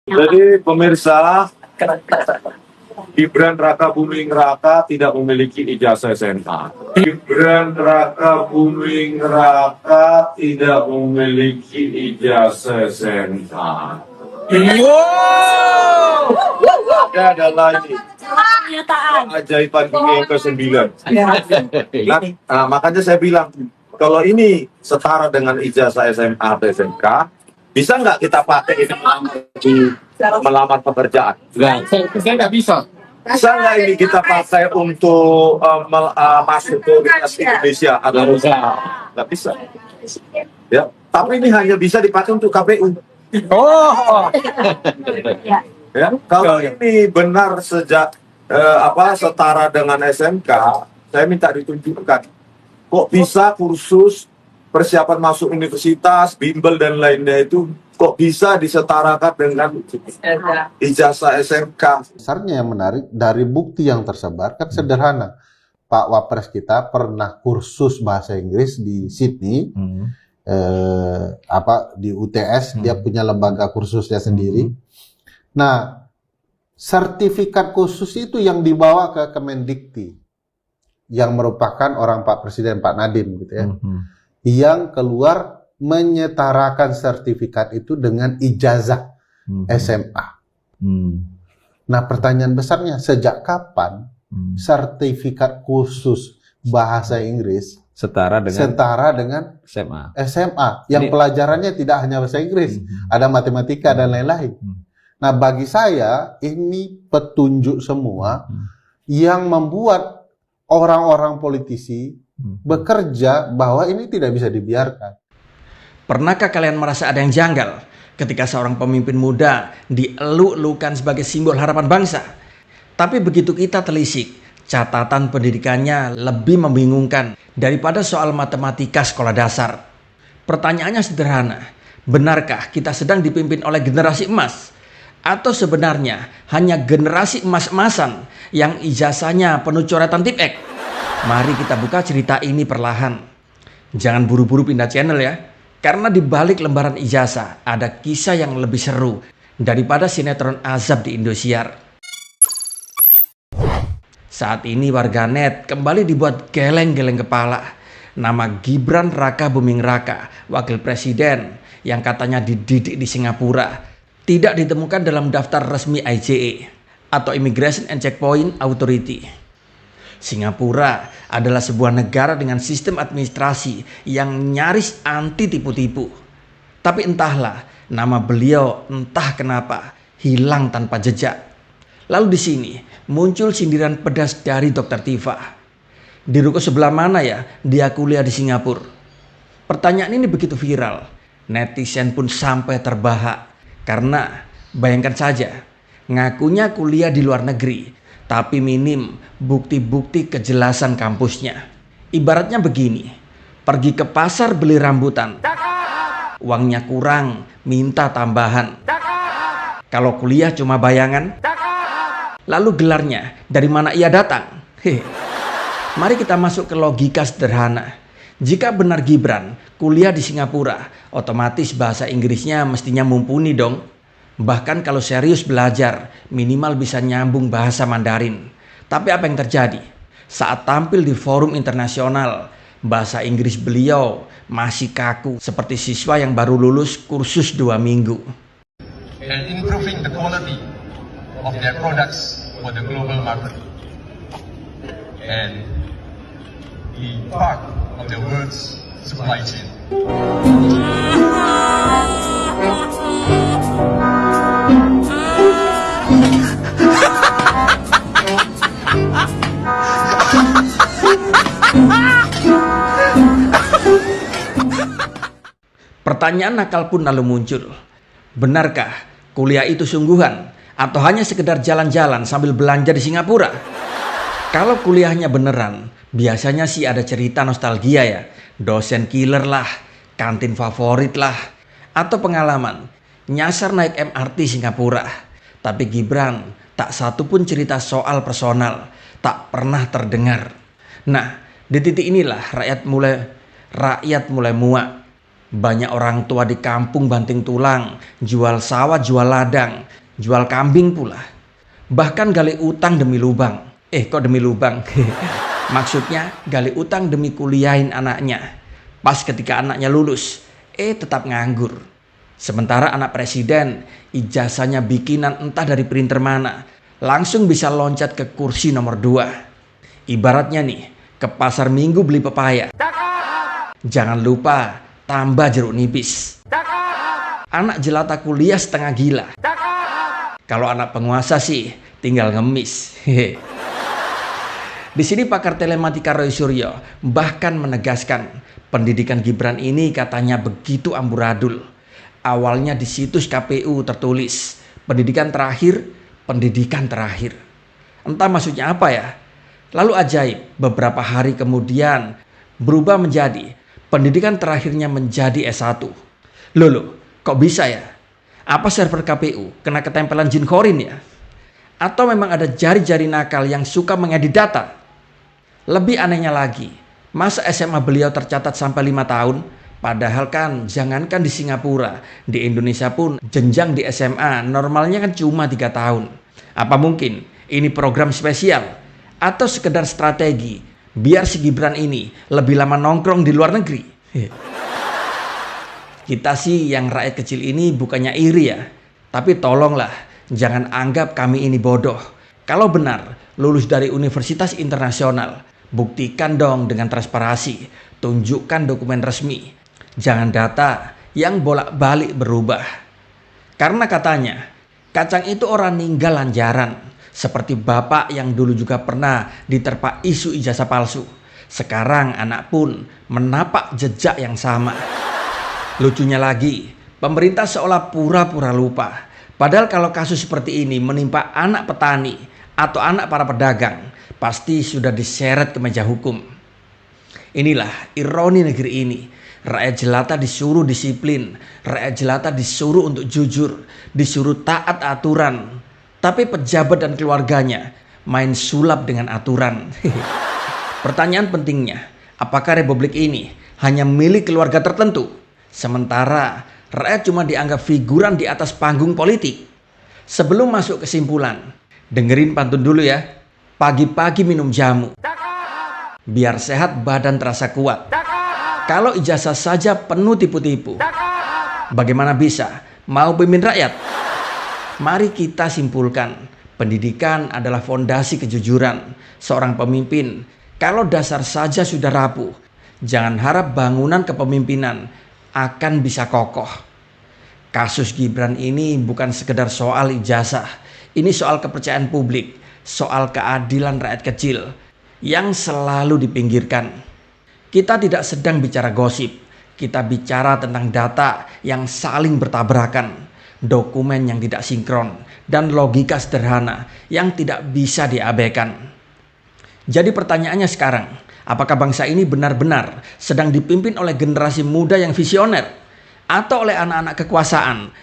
Jadi pemirsa, Gibran Raka Buming Raka tidak memiliki ijazah SMA. Gibran Raka Buming Raka tidak memiliki ijazah SMA. Wow! Ada lagi. Keajaiban dunia yang ke-9. Nah, makanya saya bilang, kalau ini setara dengan ijazah SMA atau SMK, bisa nggak kita pakai ini di melamar pekerjaan? Saya nggak bisa. Bisa nggak ini kita pakai untuk masuk ke Universitas Indonesia? Atau nggak bisa. Ya, tapi ini hanya bisa dipakai untuk KPU. Oh. Ya, kalau ini benar sejak setara dengan SMK, saya minta ditunjukkan. Kok bisa kursus persiapan masuk universitas, bimbel dan lainnya itu kok bisa disetarakan dengan ijazah SMK? Dasarnya yang menarik dari bukti yang tersebar kan sederhana. Pak Wapres kita pernah kursus bahasa Inggris di Sydney, di UTS, dia punya lembaga kursusnya sendiri. Nah, sertifikat khusus itu yang dibawa ke Kemendikti, yang merupakan orang Pak Presiden Pak Nadiem gitu ya, yang keluar menyetarakan sertifikat itu dengan ijazah SMA. Nah, pertanyaan besarnya, sejak kapan sertifikat khusus bahasa Inggris setara dengan SMA yang pelajarannya tidak hanya bahasa Inggris, ada matematika dan lain-lain. Nah, bagi saya ini petunjuk semua yang membuat orang-orang politisi bekerja bahwa ini tidak bisa dibiarkan. Pernahkah kalian merasa ada yang janggal ketika seorang pemimpin muda dieluk-elukan sebagai simbol harapan bangsa? Tapi begitu kita telisik, catatan pendidikannya lebih membingungkan daripada soal matematika sekolah dasar. Pertanyaannya sederhana, benarkah kita sedang dipimpin oleh generasi emas? Atau sebenarnya hanya generasi emas-emasan yang ijazahnya penuh coretan tipek? Mari kita buka cerita ini perlahan. Jangan buru-buru pindah channel ya, karena di balik lembaran ijazah ada kisah yang lebih seru daripada sinetron azab di Indosiar. Saat ini warganet kembali dibuat geleng-geleng kepala. Nama Gibran Raka Buming Raka, wakil presiden yang katanya dididik di Singapura, tidak ditemukan dalam daftar resmi ICE atau Immigration and Checkpoint Authority. Singapura adalah sebuah negara dengan sistem administrasi yang nyaris anti tipu-tipu. Tapi entahlah, nama beliau entah kenapa hilang tanpa jejak. Lalu di sini muncul sindiran pedas dari Dr. Tifa. Di ruko sebelah mana ya dia kuliah di Singapura? Pertanyaan ini begitu viral, netizen pun sampai terbahak. Karena bayangkan saja, ngakunya kuliah di luar negeri, tapi minim bukti-bukti kejelasan kampusnya. Ibaratnya begini, pergi ke pasar beli rambutan, uangnya kurang, minta tambahan. Kalau kuliah cuma bayangan, lalu gelarnya dari mana ia datang? Mari kita masuk ke logika sederhana. Jika benar Gibran kuliah di Singapura, otomatis bahasa Inggrisnya mestinya mumpuni dong. Bahkan kalau serius belajar, minimal bisa nyambung bahasa Mandarin. Tapi apa yang terjadi? Saat tampil di forum internasional, bahasa Inggris beliau masih kaku seperti siswa yang baru lulus kursus 2 minggu. And improving the quality of their products for the global market. And be part of the world's supply chain. Pertanyaan nakal pun lalu muncul. Benarkah kuliah itu sungguhan atau hanya sekedar jalan-jalan sambil belanja di Singapura? Kalau kuliahnya beneran, biasanya sih ada cerita nostalgia ya. Dosen killer lah, kantin favorit lah, atau pengalaman nyasar naik MRT Singapura. Tapi Gibran tak satu pun cerita soal personal, tak pernah terdengar. Nah, di titik inilah rakyat mulai muak. Banyak orang tua di kampung banting tulang, jual sawah, jual ladang, jual kambing pula, bahkan gali utang demi lubang. Kok demi lubang? Maksudnya gali utang demi kuliahin anaknya. Pas ketika anaknya lulus, tetap nganggur. Sementara anak presiden, ijazahnya bikinan entah dari printer mana, langsung bisa loncat ke kursi nomor 2. Ibaratnya nih, ke pasar minggu beli pepaya. Jangan lupa tambah jeruk nipis. Anak jelata kuliah setengah gila. Kalau anak penguasa sih tinggal ngemis. Di sini pakar telematika Roy Suryo bahkan menegaskan pendidikan Gibran ini katanya begitu amburadul. Awalnya di situs KPU tertulis pendidikan terakhir. Entah maksudnya apa ya. Lalu ajaib, beberapa hari kemudian berubah menjadi pendidikan terakhirnya menjadi S1. Loh, kok bisa ya? Apa server KPU kena ketempelan jin khorin ya? Atau memang ada jari-jari nakal yang suka mengedit data? Lebih anehnya lagi, masa SMA beliau tercatat sampai 5 tahun? Padahal kan jangankan di Singapura, di Indonesia pun jenjang di SMA normalnya kan cuma 3 tahun. Apa mungkin ini program spesial? Atau sekedar strategi biar si Gibran ini lebih lama nongkrong di luar negeri? Kita sih yang rakyat kecil ini bukannya iri ya, tapi tolonglah jangan anggap kami ini bodoh. Kalau benar lulus dari universitas internasional, buktikan dong dengan transparansi, tunjukkan dokumen resmi, jangan data yang bolak-balik berubah. Karena katanya kacang itu orang ninggal lanjaran, seperti bapak yang dulu juga pernah diterpa isu ijazah palsu. Sekarang anak pun menapak jejak yang sama. Lucunya lagi, pemerintah seolah pura-pura lupa. Padahal kalau kasus seperti ini menimpa anak petani atau anak para pedagang, pasti sudah diseret ke meja hukum. Inilah ironi negeri ini. Rakyat jelata disuruh disiplin, rakyat jelata disuruh untuk jujur, disuruh taat aturan. Tapi pejabat dan keluarganya main sulap dengan aturan. Pertanyaan pentingnya, apakah republik ini hanya milik keluarga tertentu? Sementara rakyat cuma dianggap figuran di atas panggung politik. Sebelum masuk kesimpulan, dengerin pantun dulu ya. Pagi-pagi minum jamu, biar sehat badan terasa kuat. Kalau ijazah saja penuh tipu-tipu, bagaimana bisa mau pimpin rakyat? Mari kita simpulkan, pendidikan adalah fondasi kejujuran. Seorang pemimpin, kalau dasar saja sudah rapuh, jangan harap bangunan kepemimpinan akan bisa kokoh. Kasus Gibran ini bukan sekedar soal ijazah, ini soal kepercayaan publik, soal keadilan rakyat kecil yang selalu dipinggirkan. Kita tidak sedang bicara gosip, kita bicara tentang data yang saling bertabrakan, dokumen yang tidak sinkron, dan logika sederhana yang tidak bisa diabaikan. Jadi pertanyaannya sekarang, apakah bangsa ini benar-benar sedang dipimpin oleh generasi muda yang visioner, atau oleh anak-anak kekuasaan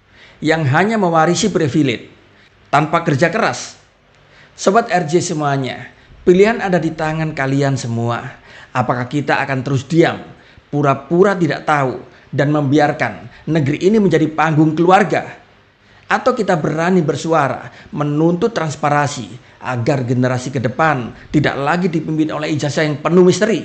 yang hanya mewarisi privilege tanpa kerja keras? Sobat RJ semuanya, pilihan ada di tangan kalian semua. Apakah kita akan terus diam, pura-pura tidak tahu, dan membiarkan negeri ini menjadi panggung keluarga? Atau kita berani bersuara, menuntut transparansi, agar generasi ke depan tidak lagi dipimpin oleh ijazah yang penuh misteri?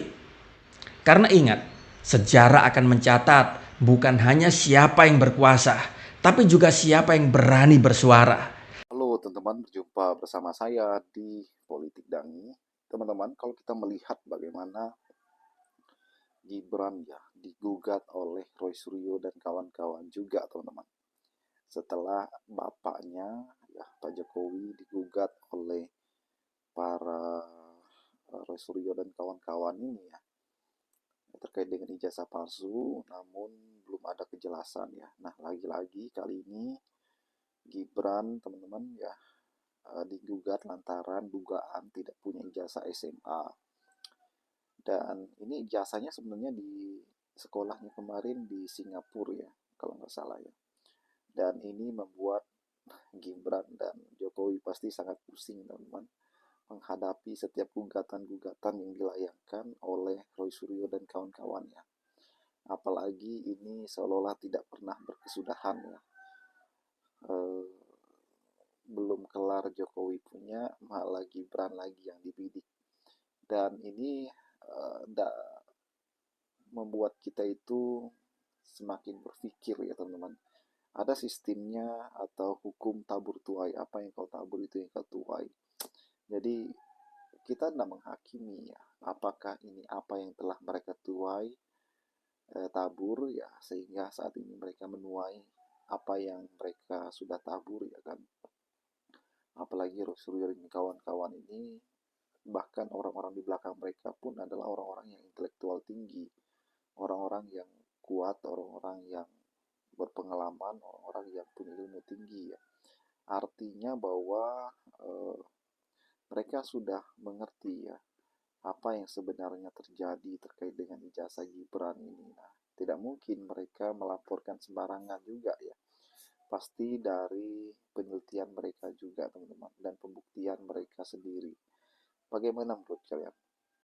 Karena ingat, sejarah akan mencatat bukan hanya siapa yang berkuasa, tapi juga siapa yang berani bersuara. Halo teman-teman, berjumpa bersama saya di Politik Dangi. Teman-teman, kalau kita melihat bagaimana Gibran ya digugat oleh Roy Suryo dan kawan-kawan juga teman-teman. Setelah bapaknya ya Pak Jokowi digugat oleh para Roy Suryo dan kawan-kawan ini ya terkait dengan ijazah palsu, namun belum ada kejelasan ya. Nah, lagi-lagi kali ini Gibran teman-teman ya digugat lantaran dugaan tidak punya ijazah SMA. Dan ini ijazahnya sebenarnya di sekolahnya kemarin di Singapura ya, kalau nggak salah ya. Dan ini membuat Gibran dan Jokowi pasti sangat pusing teman-teman menghadapi setiap gugatan-gugatan yang dilayangkan oleh Roy Suryo dan kawan-kawannya. Apalagi ini seolah-olah tidak pernah berkesudahan ya. Par Jokowi punya, malah Gibran lagi yang dibidik. Dan ini membuat kita itu semakin berpikir ya teman-teman. Ada sistemnya atau hukum tabur tuai. Apa yang kau tabur itu yang kau tuai. Jadi kita tidak menghakimi ya. Apakah ini apa yang telah mereka tuai, tabur ya, sehingga saat ini mereka menuai apa yang mereka sudah tabur ya kan. Apalagi Suryo dan kawan-kawan ini, bahkan orang-orang di belakang mereka pun adalah orang-orang yang intelektual tinggi, orang-orang yang kuat, orang-orang yang berpengalaman, orang-orang yang punya ilmu tinggi ya. Artinya bahwa mereka sudah mengerti ya apa yang sebenarnya terjadi terkait dengan ijazah Gibran ini. Nah, tidak mungkin mereka melaporkan sembarangan juga ya. Pasti dari penelitian mereka juga teman-teman dan pembuktian mereka sendiri. Bagaimana menurut kalian?